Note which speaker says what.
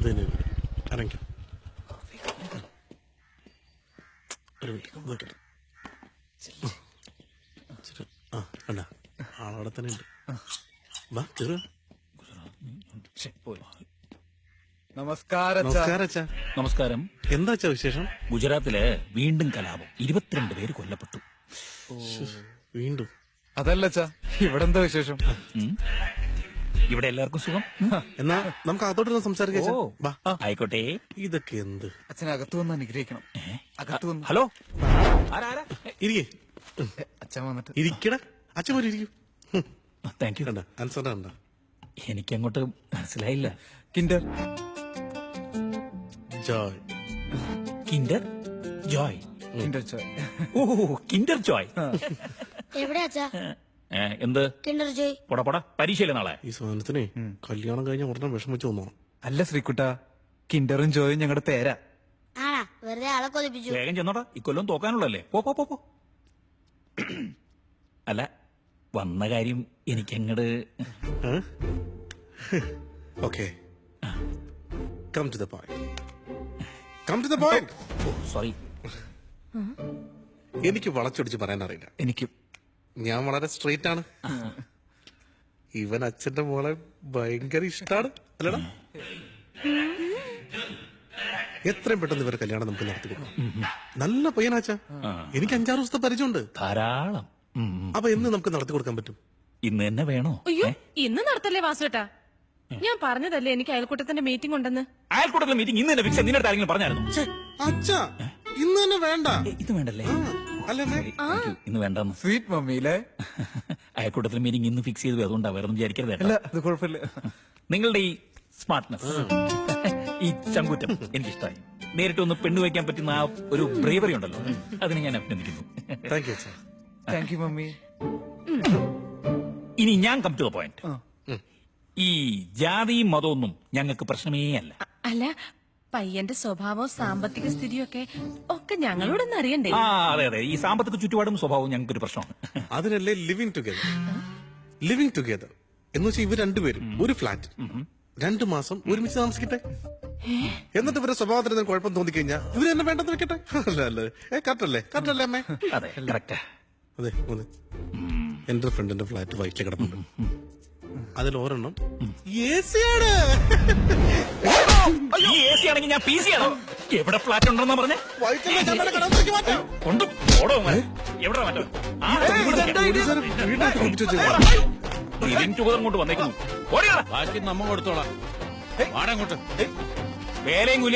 Speaker 1: തന്നെ ഇറങ്ങിക്കോ. ഒരു മിനിറ്റ് ആ കണ്ട ആളവിടെ തന്നെ ഉണ്ട്. വാ കേറുക.
Speaker 2: നമസ്കാരം.
Speaker 3: നമസ്കാരം.
Speaker 1: എന്താ അച്ഛാ വിശേഷം?
Speaker 3: ഗുജറാത്തില് വീണ്ടും കലാപം, 22 പേര് കൊല്ലപ്പെട്ടു.
Speaker 1: വീണ്ടും?
Speaker 2: അതല്ലച്ചാ, ഇവിടെ എന്താ വിശേഷം?
Speaker 3: ഇവിടെ എല്ലാവർക്കും സുഖം.
Speaker 1: എന്നാ നമുക്ക് അകത്തോട്ട് സംസാരിക്കാം.
Speaker 3: ആയിക്കോട്ടെ.
Speaker 1: ഇതൊക്കെ എന്ത്?
Speaker 2: അച്ഛനകത്ത് വന്ന് അനുഗ്രഹിക്കണം. അകത്ത് വന്ന്.
Speaker 3: ഹലോ,
Speaker 1: ഇരിക്കേ.
Speaker 2: അച്ഛൻ വന്നിട്ട്
Speaker 1: ഇരിക്കട. അച്ഛൻ പോലും ഇരിക്കൂ.
Speaker 3: Thank you.
Speaker 1: കണ്ട ആൻസറിന്റെ കണ്ട.
Speaker 3: എനിക്കങ്ങോട്ട് മനസ്സിലായില്ല.
Speaker 2: Kinder
Speaker 1: Joy.
Speaker 3: Kinder Joy.
Speaker 2: Kinder ചോയ്.
Speaker 3: ഓ, കിൻഡർ ജോയ്.
Speaker 4: എവിടെ അച്ഛാ
Speaker 3: എന്ത്
Speaker 4: കിൻഡർ ജോയ്?
Speaker 3: പോടാ, പരീക്ഷയില്ല നാളെ.
Speaker 1: ഈ സാധനത്തിനെ കല്യാണം കഴിഞ്ഞ ഉടനെ വിഷമിച്ചു തോന്നണം.
Speaker 2: അല്ല ശ്രീകുട്ട, കിൻഡറും ജോയും ഞങ്ങളുടെ പേരാ.
Speaker 4: ആണാ? വെറുതെ ആളെ കൊതിപ്പിച്ചു.
Speaker 3: വേഗം ചെന്നോടാ, ഇക്കൊല്ലം തോക്കാനുള്ളല്ലേ. പോ. അല്ല, വന്ന കാര്യം എനിക്കങ്ങട്.
Speaker 1: Okay, come to the point.
Speaker 3: Sorry.
Speaker 1: എനിക്ക് വളച്ചൊടിച്ച് പറയാൻ അറിയില്ല.
Speaker 2: എനിക്കും.
Speaker 1: ഞാൻ വളരെ സ്ട്രെയിറ്റ് ആണ്. ഇവൻ അച്ഛന്റെ മോളെ ഭയങ്കര ഇഷ്ടാണ് അല്ലടാ. എത്രയും പെട്ടെന്ന് ഇവരെ കല്യാണം നമുക്ക് നടത്തി കൊടുക്കാം. നല്ല പയ്യനാച്ചാ. എനിക്ക് 5-6 ദിവസത്തെ പരിചയമുണ്ട്.
Speaker 3: ധാരാളം.
Speaker 1: അപ്പൊ എന്ന് നമുക്ക് നടത്തി കൊടുക്കാൻ പറ്റും?
Speaker 3: ഇന്ന് തന്നെ വേണോ?
Speaker 5: അയ്യോ, ഇന്ന് നടത്തല്ലേ വാസുട്ടാ. ഞാൻ പറഞ്ഞതല്ലേ എനിക്ക് അയൽക്കൂട്ടത്തിന്റെ മീറ്റിംഗ് ഉണ്ടെന്ന്.
Speaker 3: അയൽക്കൂട്ടത്തിലെ മീറ്റിംഗ് ഇന്ന് തന്നെ ഫിക്സ്. നിന്റെ അടുത്ത് ആരെങ്കിലും പറഞ്ഞായിരുന്നു?
Speaker 1: അച്ഛാ, ഇന്ന് തന്നെ വേണ്ട.
Speaker 3: ഇത് വേണ്ടല്ലേ?
Speaker 1: അല്ലേ
Speaker 3: ഇന്ന് വേണ്ടെന്ന്.
Speaker 2: സ്വീറ്റ് മമ്മിയിലെ
Speaker 3: അയൽക്കൂട്ടത്തിലെ മീറ്റിംഗ് ഇന്ന് ഫിക്സ് ചെയ്തു. അതുകൊണ്ടാ വേറെ വിചാരിക്കരുത്.
Speaker 2: അല്ല, അത് കുഴപ്പമില്ല.
Speaker 3: നിങ്ങളുടെ ഈ സ്മാർട്ട്നെസ്, ഈ ചങ്കൂറ്റം എനിക്കിഷ്ടമായി. നേരിട്ട് ഒന്ന് പെണ്ണു വയ്ക്കാൻ പറ്റുന്ന ആ ഒരു ബ്രേവറി ഉണ്ടല്ലോ, അതിനെ ഞാൻ അഭിനന്ദിക്കുന്നു.
Speaker 1: താങ്ക് യു അച്ഛാ.
Speaker 2: Thank you mummy.
Speaker 3: ഇനി ഞാൻ കം ടു ദ പോയിന്റ്. ഈ ജാതിയും മതമൊന്നും ഞങ്ങൾക്ക് പ്രശ്നമേ അല്ല.
Speaker 5: അല്ല, പയ്യന്റെ സ്വഭാവവും സാമ്പത്തിക സ്ഥിതിയും ഒക്കെ ഞങ്ങളോടൊന്ന് അറിയണ്ടേ?
Speaker 3: അതെ. ഈ സാമ്പത്തിക ചുറ്റുപാടും സ്വഭാവവും ഞങ്ങൾക്കൊരു പ്രശ്നമാണ്.
Speaker 1: അതിനല്ലേ ലിവിങ് ടുഗദർ എന്ന് വെച്ചാൽ ഇവർ രണ്ടുപേരും ഒരു ഫ്ലാറ്റ് 2 മാസം ഒരുമിച്ച് താമസിക്കട്ടെ. എന്നിട്ട് ഇവരെ സ്വഭാവത്തിന് കുഴപ്പം തോന്നിക്കഴിഞ്ഞാൽ ഇവര് എന്നെ വേണ്ടെന്ന് വെക്കട്ടെ. അല്ലേ? കറക്റ്റല്ലേ അമ്മേ?
Speaker 3: അതെ, കറക്റ്റാ.
Speaker 1: അതെ. എന്റെ ഫ്രണ്ടിന്റെ ഫ്ലാറ്റ് വൈറ്റിൽ കിടപ്പുണ്ട്. അതിൽ ഒരെണ്ണം AC ആണ്.
Speaker 3: ഈ AC ആണെങ്കിൽ ഞാൻ PC ആണോ? എവിടെ ഫ്ലാറ്റ് ഉണ്ടെന്നാ പറഞ്ഞേ? കൊണ്ട് വന്നേക്കുന്നു. ബാക്കി നമ്മ കൊടുത്തോളാം. വേലയും